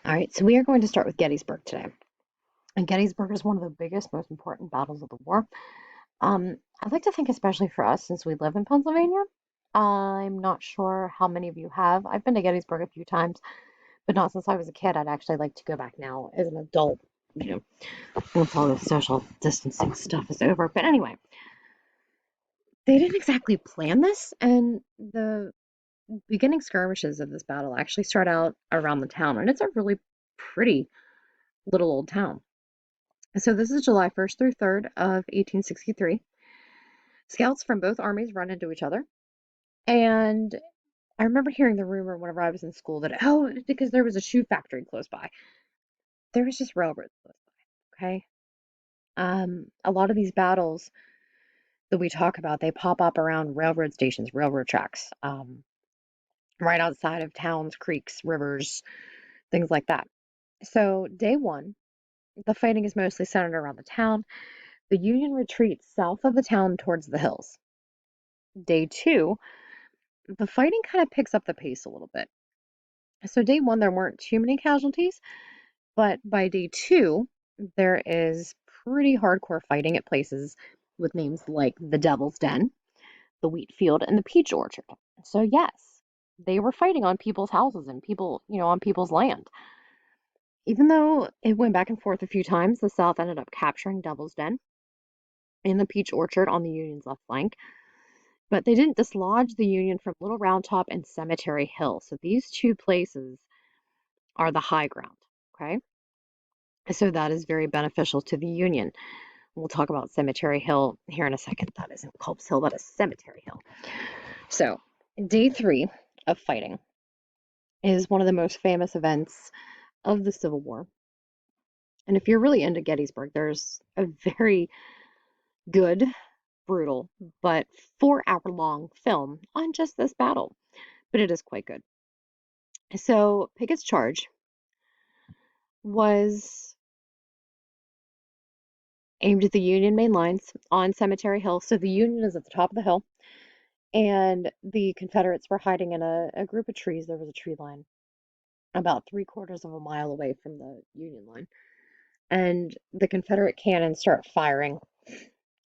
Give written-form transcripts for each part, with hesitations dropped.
All right, so we are going to start with Gettysburg today. And Gettysburg is one of the biggest, most important battles of the war. I'd like to think, especially for us, since we live in Pennsylvania. I'm not sure how many of you have. I've been to Gettysburg a few times, but not since I was a kid. I'd actually like to go back now as an adult, you know, once all the social distancing stuff is over. But anyway, they didn't exactly plan this, and the beginning skirmishes of this battle actually start out around the town, and it's a really pretty little old town. So this is July 1st through 3rd of 1863. Scouts from both armies run into each other. And I remember hearing the rumor whenever I was in school that, oh, it's because there was a shoe factory close by. There was just railroads close by, okay? A lot of these battles that we talk about, they pop up around railroad stations, railroad tracks, right outside of towns, creeks, rivers, things like that. So day one, the fighting is mostly centered around the town. The Union retreats south of the town towards the hills. Day two, the fighting kind of picks up the pace a little bit. So day one, there weren't too many casualties, but by day two, there is pretty hardcore fighting at places with names like the Devil's Den, the Wheat Field, and the Peach Orchard. So yes, they were fighting on people's houses and people, on people's land. Even though it went back and forth a few times, the South ended up capturing Devil's Den and the Peach Orchard on the Union's left flank. But they didn't dislodge the Union from Little Round Top and Cemetery Hill. So these two places are the high ground. Okay. So that is very beneficial to the Union. We'll talk about Cemetery Hill here in a second. That isn't Culp's Hill, that is Cemetery Hill. So day three of fighting is one of the most famous events of the Civil War. And if you're really into Gettysburg, there's a very good, brutal, but 4-hour long film on just this battle. But it is quite good. So Pickett's charge was aimed at the Union main lines on Cemetery Hill. So the Union is at the top of the hill, and the Confederates were hiding in a group of trees. There was a tree line about 3/4 of a mile away from the Union line. And the Confederate cannons start firing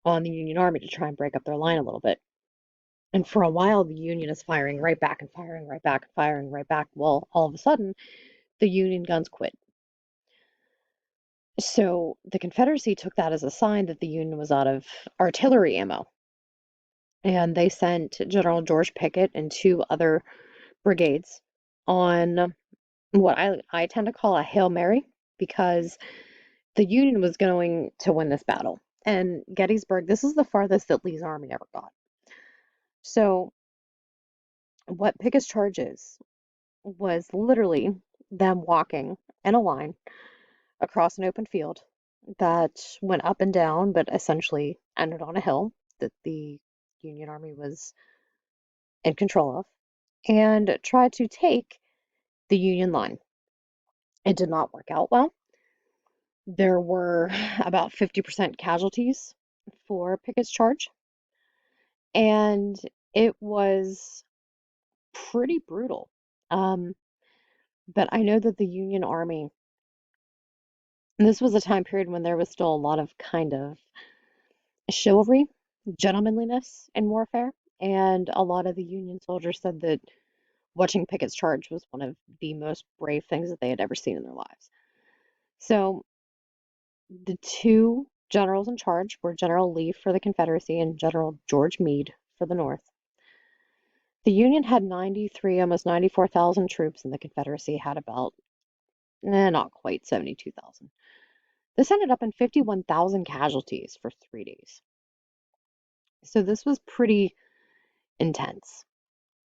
on the Union Army to try and break up their line a little bit. And for a while, the Union is firing right back and firing right back and firing right back. Well, all of a sudden, the Union guns quit. So the Confederacy took that as a sign that the Union was out of artillery ammo. And they sent General George Pickett and two other brigades on what I tend to call a Hail Mary, because the Union was going to win this battle. And Gettysburg, this is the farthest that Lee's army ever got. So what Pickett's charge was literally them walking in a line across an open field that went up and down, but essentially ended on a hill that the Union Army was in control of, and tried to take the Union line. It did not work out well. There were about 50% casualties for Pickett's charge, and it was pretty brutal. Um, but I know that the Union Army, this was a time period when there was still a lot of kind of chivalry, gentlemanliness in warfare, and a lot of the Union soldiers said that watching Pickett's charge was one of the most brave things that they had ever seen in their lives. So the two generals in charge were General Lee for the Confederacy and General George Meade for the North. The Union had 93, almost 94,000 troops, and the Confederacy had about, not quite 72,000. This ended up in 51,000 casualties for 3 days. So this was pretty intense.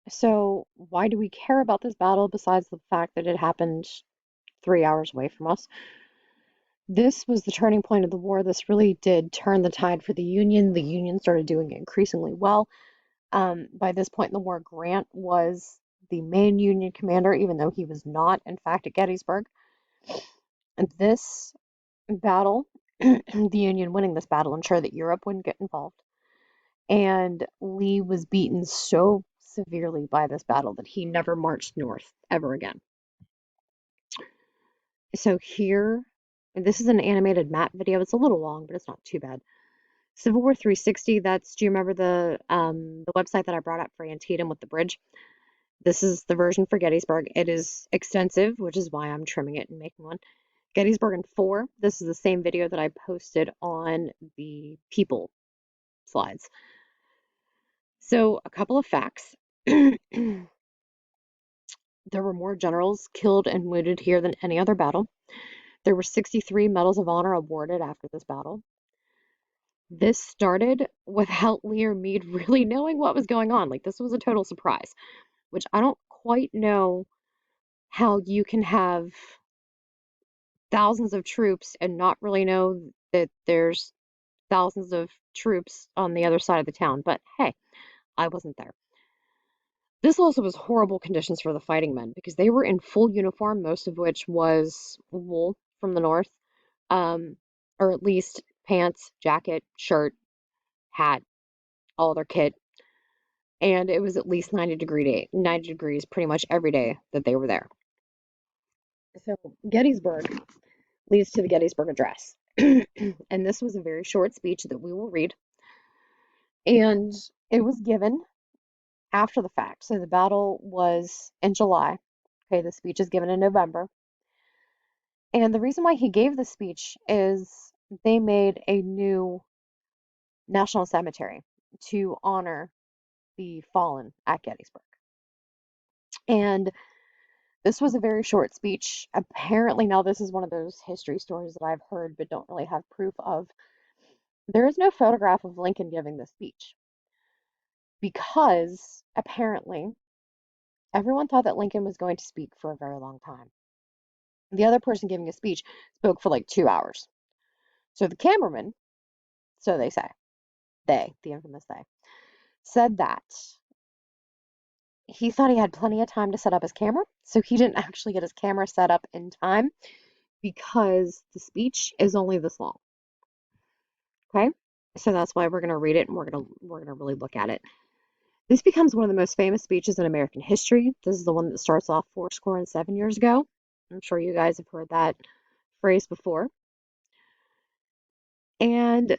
So why do we care about this battle besides the fact that it happened 3 hours away from us? This was the turning point of the war. This really did turn the tide for the Union. The Union started doing increasingly well. By this point in the war, Grant was the main Union commander, even though he was not, in fact, at Gettysburg. And this battle, the Union winning this battle, ensured that Europe wouldn't get involved. And Lee was beaten so severely by this battle that he never marched north ever again. So here, and this is an animated map video. It's a little long, but it's not too bad. Civil War 360, do you remember the website that I brought up for Antietam with the bridge? This is the version for Gettysburg. It is extensive, which is why I'm trimming it and making one. Gettysburg in 4. This is the same video that I posted on the people slides. So, a couple of facts. There were more generals killed and wounded here than any other battle. There were 63 medals of honor awarded after this battle. This started without Lee or Meade really knowing what was going on. Like, this was a total surprise, which I don't quite know how you can have thousands of troops and not really know that there's thousands of troops on the other side of the town. But hey, I wasn't there. This also was horrible conditions for the fighting men because they were in full uniform, most of which was wool from the north, um, or at least pants, jacket, shirt, hat, all their kit. And it was at least 90 degrees pretty much every day that they were there. So Gettysburg leads to the Gettysburg Address. And this was a very short speech that we will read. And it was given after the fact. So the battle was in July. Okay, the speech is given in November. And the reason why he gave the speech is they made a new national cemetery to honor the fallen at Gettysburg. And this was a very short speech. Apparently, now this is one of those history stories that I've heard but don't really have proof of. There is no photograph of Lincoln giving the speech because apparently everyone thought that Lincoln was going to speak for a very long time. The other person giving a speech spoke for like 2 hours. So the cameraman, so they say, the infamous they, said that he thought he had plenty of time to set up his camera, so he didn't actually get his camera set up in time because the speech is only this long. Okay? So that's why we're going to read it and we're going to really look at it. This becomes one of the most famous speeches in American history. This is the one that starts off 7 years ago. I'm sure you guys have heard that phrase before. And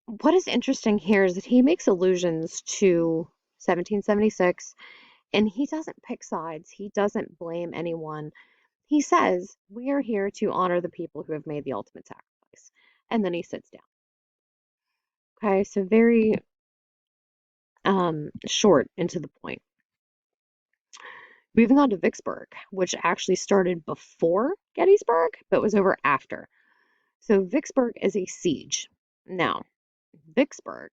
what is interesting here is that he makes allusions to 1776 and he doesn't pick sides. He doesn't blame anyone. He says, "We are here to honor the people who have made the ultimate sacrifice." And then he sits down. Okay, so very short and to the point. Moving on to Vicksburg, which actually started before Gettysburg, but was over after. So Vicksburg is a siege. Now, Vicksburg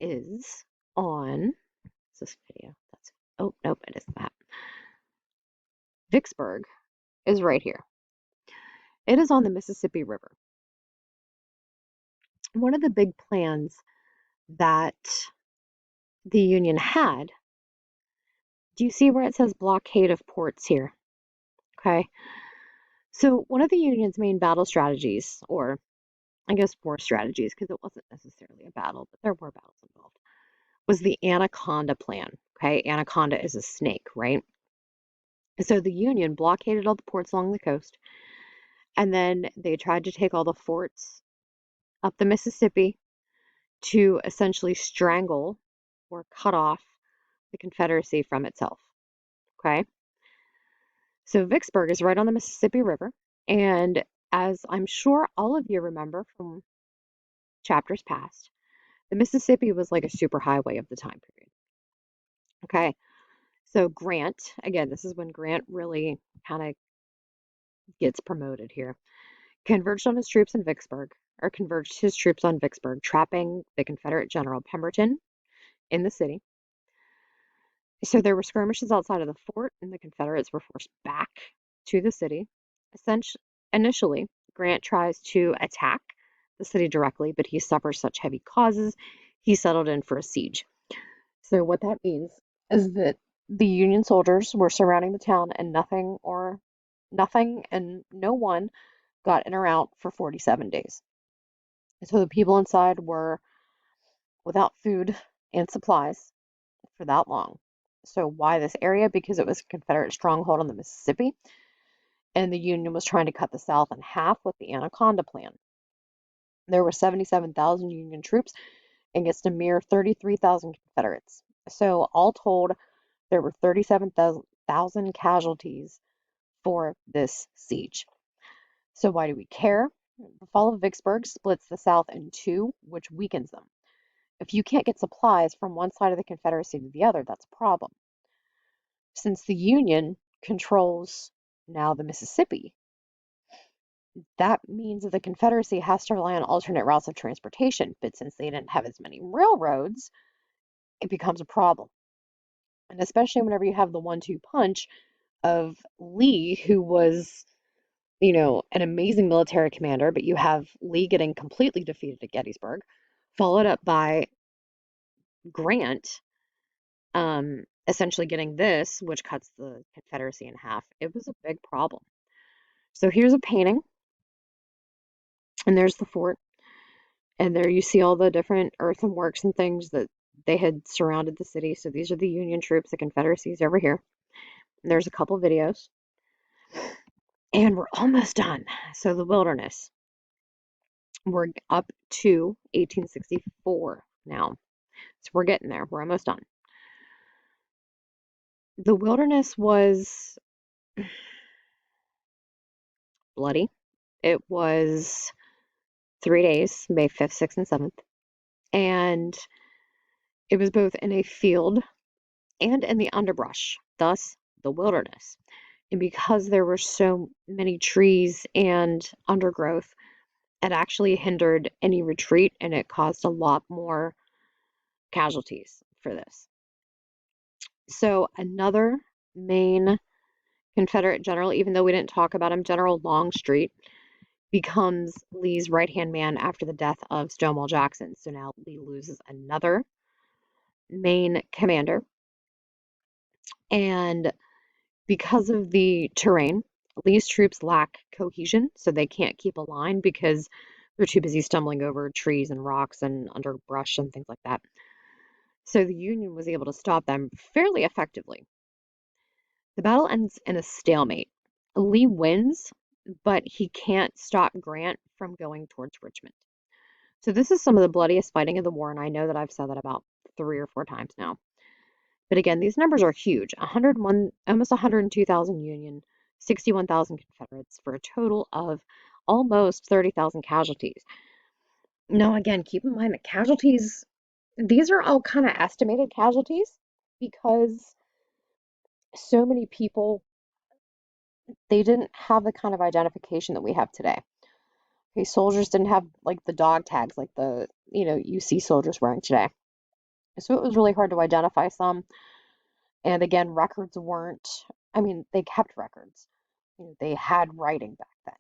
is on is this video. That's oh nope, it isn't that. Vicksburg is right here. It is on the Mississippi River. One of the big plans that the Union had, do you see where it says blockade of ports here? Okay. So one of the Union's main battle strategies, or I guess war strategies, because it wasn't necessarily a battle, but there were battles involved, was the Anaconda Plan. Okay, Anaconda is a snake, right? So the Union blockaded all the ports along the coast, and then they tried to take all the forts up the Mississippi to essentially strangle or cut off the Confederacy from itself. Okay, so Vicksburg is right on the Mississippi River, and as I'm sure all of you remember from chapters past, the Mississippi was like a super highway of the time period. Okay, so Grant, again, this is when Grant really kind of gets promoted here, converged on his troops in Vicksburg, or converged his troops on Vicksburg, trapping the Confederate General Pemberton in the city. So there were skirmishes outside of the fort, and the Confederates were forced back to the city. Essentially, initially, Grant tries to attack the city directly, but he suffers such heavy causes, he settled in for a siege. So what that means is that the Union soldiers were surrounding the town and nothing and no one got in or out for 47 days. So the people inside were without food and supplies for that long. So why this area? Because it was a Confederate stronghold on the Mississippi. and the Union was trying to cut the South in half with the Anaconda Plan. There were 77,000 Union troops against a mere 33,000 Confederates. So, all told, there were 37,000 casualties for this siege. So, why do we care? The fall of Vicksburg splits the South in two, which weakens them. If you can't get supplies from one side of the Confederacy to the other, that's a problem. Since the Union controls now the Mississippi, that means that the Confederacy has to rely on alternate routes of transportation. But since they didn't have as many railroads, it becomes a problem. And especially whenever you have the 1-2 punch of Lee, who was, an amazing military commander, but you have Lee getting completely defeated at Gettysburg, followed up by Grant, essentially getting this, which cuts the Confederacy in half. It was a big problem. So here's a painting, and there's the fort, and there you see all the different earthworks and things that they had surrounded the city. So these are the Union troops, the Confederacy's over here. And there's a couple videos, and we're almost done. So the Wilderness, we're up to 1864 now. So we're getting there. We're almost done. The Wilderness was bloody. It was 3 days, May 5th, 6th, and 7th. And it was both in a field and in the underbrush, thus the wilderness. And because there were so many trees and undergrowth, it actually hindered any retreat and it caused a lot more casualties for this. So another main Confederate general, even though we didn't talk about him, General Longstreet, becomes Lee's right-hand man after the death of Stonewall Jackson. So now Lee loses another main commander. And because of the terrain, Lee's troops lack cohesion, so they can't keep a line because they're too busy stumbling over trees and rocks and underbrush and things like that. So the Union was able to stop them fairly effectively. The battle ends in a stalemate. Lee wins, but he can't stop Grant from going towards Richmond. So this is some of the bloodiest fighting of the war, and I know that I've said that about 3 or 4 times now. But again, these numbers are huge. 101, almost 102,000 Union, 61,000 Confederates for a total of almost 30,000 casualties. Now, again, keep in mind that casualties, these are all kind of estimated casualties because so many people, they didn't have the kind of identification that we have today. Okay, soldiers didn't have like the dog tags like you see soldiers wearing today. So it was really hard to identify some. And again, records weren't, I mean, they kept records. They had writing back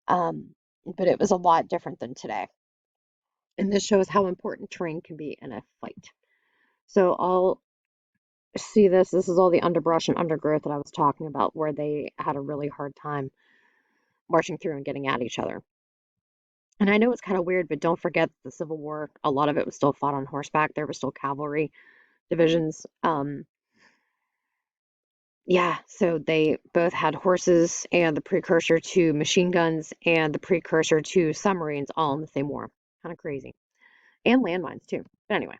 then. But it was a lot different than today. And this shows how important terrain can be in a fight. So I'll see this. This is all the underbrush and undergrowth that I was talking about, where they had a really hard time marching through and getting at each other. And I know it's kind of weird, but don't forget the Civil War, a lot of it was still fought on horseback. There were still cavalry divisions. Yeah, so they both had horses and the precursor to machine guns and the precursor to submarines all in the same war. Kind of crazy. And landmines too. But anyway,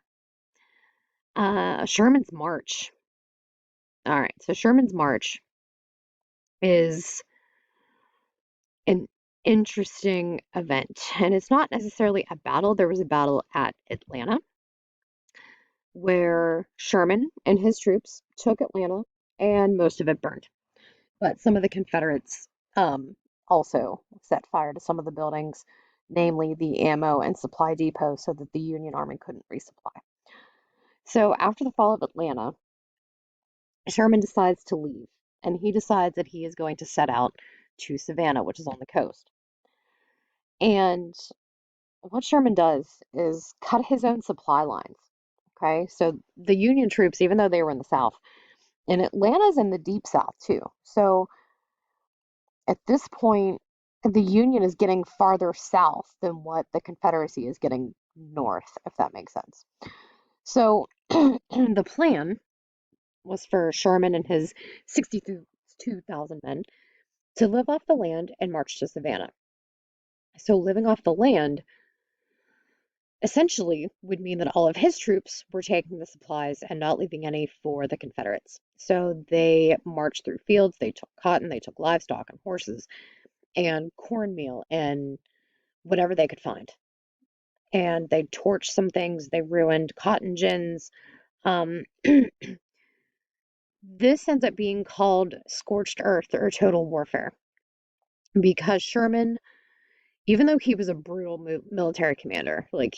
Sherman's March. All right, so Sherman's March is an interesting event, and it's not necessarily a battle. There was a battle at Atlanta where Sherman and his troops took Atlanta and most of it burned. But some of the Confederates also set fire to some of the buildings, namely the ammo and supply depot, so that the Union Army couldn't resupply. So after the fall of Atlanta, Sherman decides to leave, and he decides that he is going to set out to Savannah, which is on the coast. And what Sherman does is cut his own supply lines. Okay, so the Union troops, even though they were in the South, and Atlanta's in the deep South too. So at this point, the Union is getting farther south than what the Confederacy is getting north, if that makes sense. So the plan was for Sherman and his 62,000 men to live off the land and march to Savannah. So living off the land essentially would mean that all of his troops were taking the supplies and not leaving any for the Confederates. So they marched through fields, they took cotton, they took livestock and horses and cornmeal and whatever they could find. And they torched some things, they ruined cotton gins. Um, this ends up being called scorched earth or total warfare because Sherman, even though he was a brutal military commander, like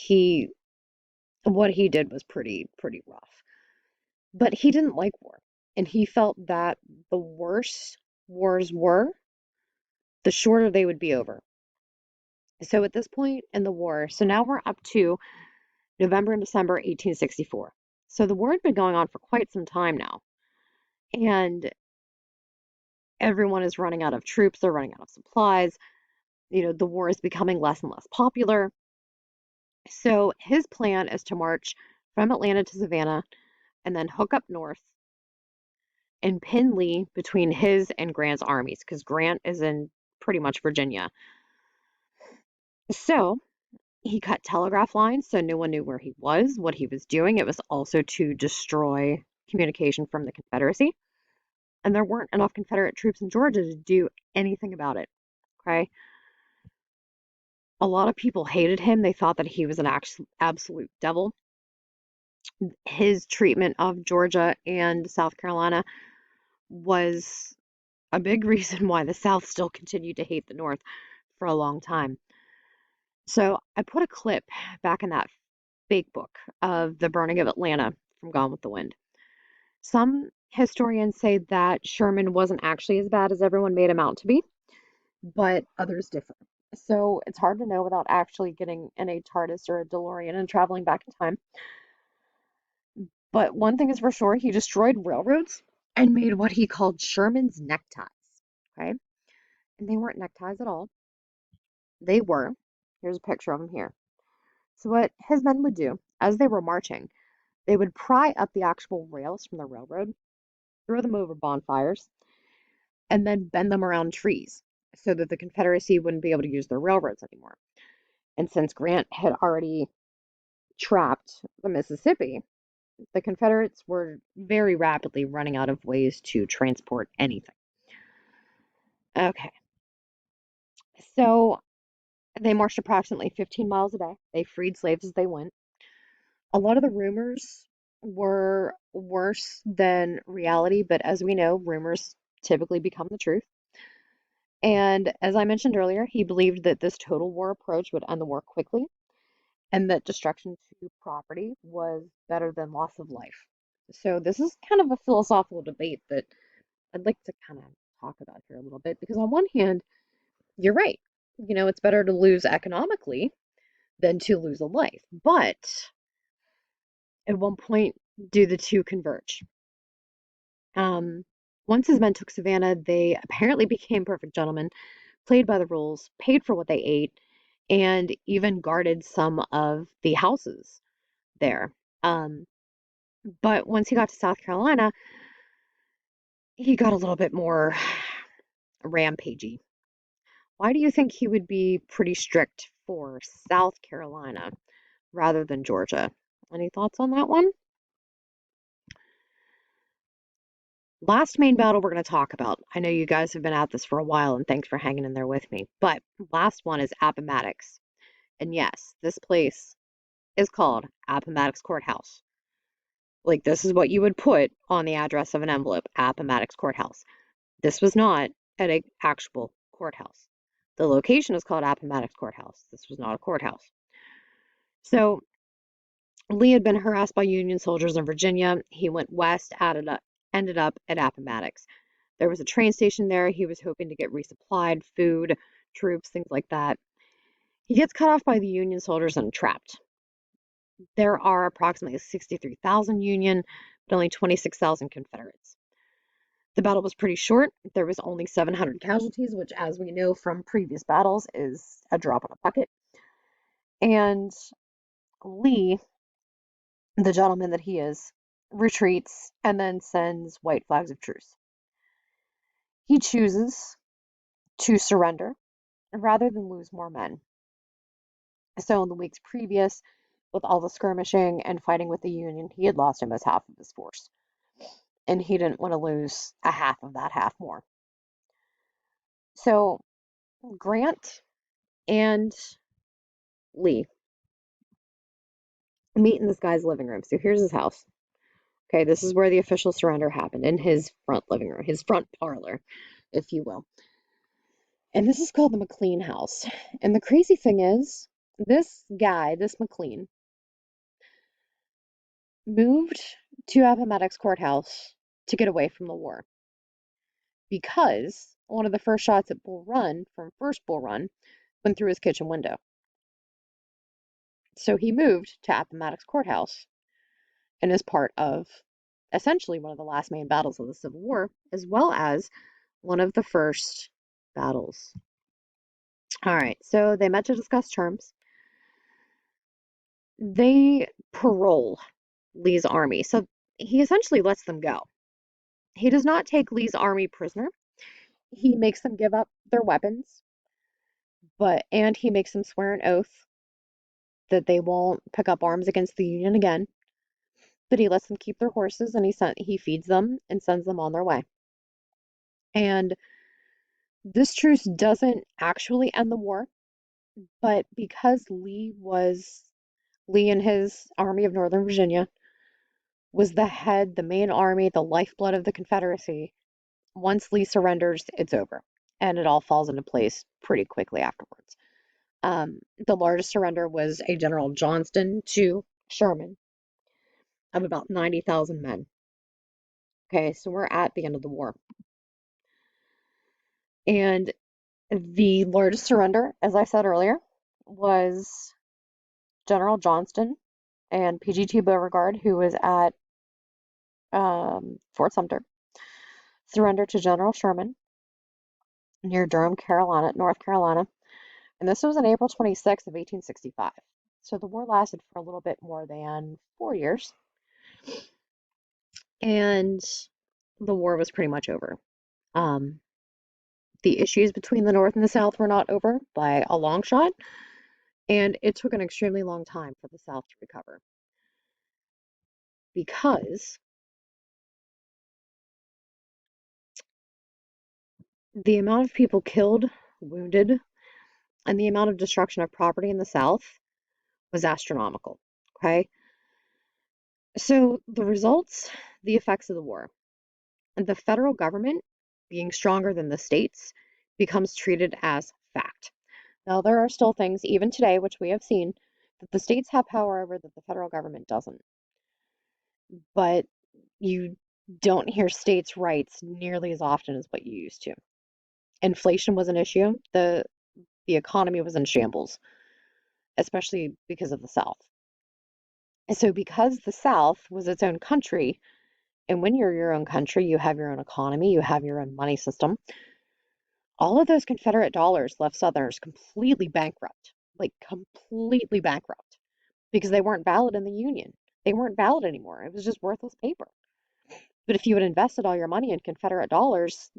what he did was pretty rough. But he didn't like war, and he felt that the worse wars were, the shorter they would be over. So at this point in the war, so now we're up to November and December 1864. So the war had been going on for quite some time now, and everyone is running out of troops, they're running out of supplies. The war is becoming less and less popular. So his plan is to march from Atlanta to Savannah and then hook up north and pin Lee between his and Grant's armies because Grant is in pretty much Virginia. So he cut telegraph lines so no one knew where he was, what he was doing. It was also to destroy communication from the Confederacy. And there weren't enough Confederate troops in Georgia to do anything about it. Okay. A lot of people hated him. They thought that he was an absolute devil. His treatment of Georgia and South Carolina was a big reason why the South still continued to hate the North for a long time. So I put a clip back in that fake book of the burning of Atlanta from Gone with the Wind. Some historians say that Sherman wasn't actually as bad as everyone made him out to be, but others differ. So it's hard to know without actually getting in a TARDIS or a DeLorean and traveling back in time. But one thing is for sure, he destroyed railroads and made what he called Sherman's neckties. Okay? And they weren't neckties at all. They were. Here's a picture of them here. So what his men would do as they were marching, they would pry up the actual rails from the railroad, throw them over bonfires, and then bend them around trees so that the Confederacy wouldn't be able to use their railroads anymore. And since Grant had already trapped the Mississippi, the Confederates were very rapidly running out of ways to transport anything. Okay, so they marched approximately 15 miles a day. They freed slaves as they went. A lot of the rumors were worse than reality, but as we know, rumors typically become the truth. And as I mentioned earlier, he believed that this total war approach would end the war quickly and that destruction to property was better than loss of life. So this is kind of a philosophical debate that I'd like to kind of talk about here a little bit because on one hand, you're right. It's better to lose economically than to lose a life. But at one point, do the two converge? Um, Once his men took Savannah, they apparently became perfect gentlemen, played by the rules, paid for what they ate, and even guarded some of the houses there. Um, but once he got to South Carolina, he got a little bit more rampagey. Why do you think he would be pretty strict for South Carolina rather than Georgia? Any thoughts on that one? Last main battle we're going to talk about. I know you guys have been at this for a while, and thanks for hanging in there with me. But last one is Appomattox. And yes, this place is called Appomattox Courthouse. Like, this is what you would put on the address of an envelope, Appomattox Courthouse. This was not at an actual courthouse. The location is called Appomattox Courthouse. This was not a courthouse. So Lee had been harassed by Union soldiers in Virginia. He went west, ended up at Appomattox. There was a train station there. He was hoping to get resupplied, food, troops, things like that. He gets cut off by the Union soldiers and trapped. There are approximately 63,000 Union, but only 26,000 Confederates. The battle was pretty short. There was only 700 casualties, which, as we know from previous battles, is a drop in a bucket. And Lee, the gentleman that he is, retreats and then sends white flags of truce. He chooses to surrender rather than lose more men. So in the weeks previous, with all the skirmishing and fighting with the Union, he had lost almost half of his force, and he didn't want to lose a half of that half more. So Grant and Lee meet in this guy's living room. So here's his house. Okay, this is where the official surrender happened, in his front living room, his front parlor, if you will. And this is called the McLean house. And the crazy thing is, this guy, this McLean, moved to Appomattox Courthouse to get away from the war because one of the first shots at Bull Run, from first Bull Run, went through his kitchen window. So he moved to Appomattox Courthouse and is part of essentially one of the last main battles of the Civil War, as well as one of the first battles. All right, so they met to discuss terms. They parole Lee's army, so he essentially lets them go. He does not take Lee's army prisoner. He makes them give up their weapons, and he makes them swear an oath that they won't pick up arms against the Union again. But he lets them keep their horses, and he feeds them and sends them on their way. And this truce doesn't actually end the war, but because Lee and his Army of Northern Virginia was the head, the main army, the lifeblood of the Confederacy, once Lee surrenders, it's over. And it all falls into place pretty quickly afterwards. The largest surrender was a General Johnston to Sherman of about 90,000 men. Okay, so we're at the end of the war. And the largest surrender, as I said earlier, was General Johnston and PGT Beauregard, who was at Fort Sumter, surrendered to General Sherman near Durham, North Carolina. And this was on April 26th of 1865. So the war lasted for a little bit more than 4 years. And the war was pretty much over. The issues between the North and the South were not over by a long shot, and it took an extremely long time for the South to recover because the amount of people killed, wounded, and the amount of destruction of property in the South was astronomical. Okay, so the results, the effects of the war, and the federal government, being stronger than the states, becomes treated as fact. Now, there are still things, even today, which we have seen, that the states have power over that the federal government doesn't. But you don't hear states' rights nearly as often as what you used to. Inflation was an issue. The economy was in shambles, especially because of the South. And so because the South was its own country, and when you're your own country, you have your own economy, you have your own money system, all of those Confederate dollars left Southerners completely bankrupt, like completely bankrupt, because they weren't valid in the Union. They weren't valid anymore. It was just worthless paper. But if you had invested all your money in Confederate dollars,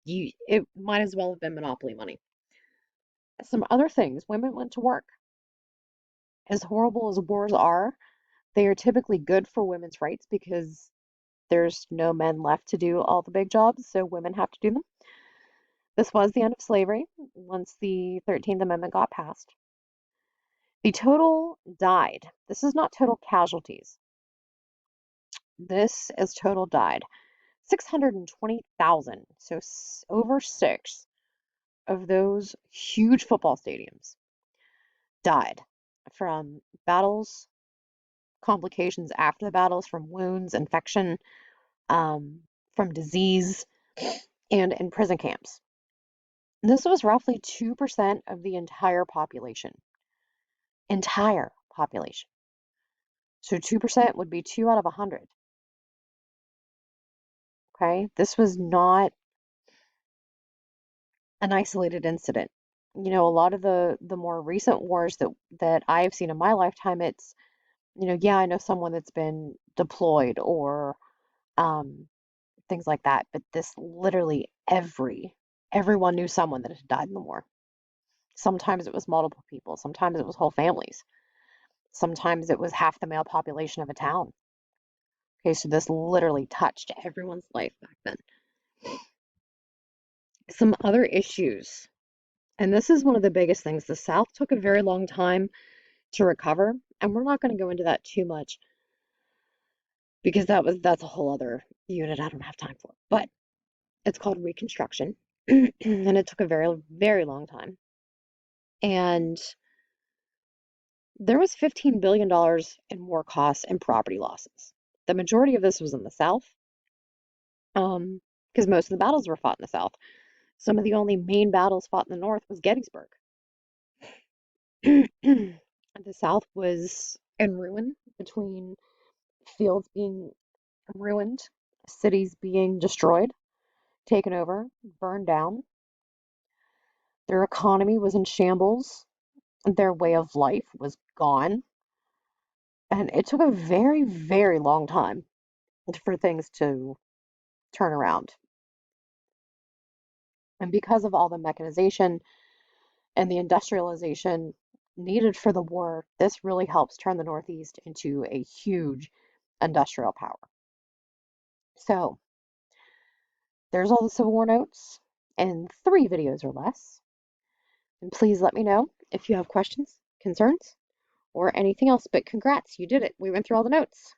it might as well have been monopoly money. Some other things, women went to work. As horrible as wars are, they are typically good for women's rights because there's no men left to do all the big jobs, so women have to do them. This was the end of slavery once the 13th Amendment got passed. The total died. This is not total casualties. This is total died. 620,000, so over six of those huge football stadiums died from battles, complications after the battles, from wounds, infection, from disease, and in prison camps. This was roughly 2% of the entire population. Entire population. So 2% would be 2 out of 100. Okay? This was not an isolated incident. You know, a lot of the more recent wars that I've seen in my lifetime, it's, you know, yeah, I know someone that's been deployed or things like that, but this literally every everyone knew someone that had died in the war. Sometimes it was multiple people, sometimes it was whole families, sometimes it was half the male population of a town. Okay, so this literally touched everyone's life back then. Some other issues, and this is one of the biggest things. The South took a very long time to recover, and we're not going to go into that too much because that's a whole other unit I don't have time for. But it's called Reconstruction, and it took a very, very long time. And there was $15 billion in war costs and property losses. The majority of this was in the South, because most of the battles were fought in the South. Some of the only main battles fought in the North was Gettysburg. The South was in ruin between fields being ruined, cities being destroyed, taken over, burned down. Their economy was in shambles. Their way of life was gone. And it took a very, very long time for things to turn around. And because of all the mechanization and the industrialization needed for the war, this really helps turn the Northeast into a huge industrial power. So there's all the Civil War notes in 3 videos or less. And please let me know if you have questions, concerns, or anything else. But congrats, you did it. We went through all the notes.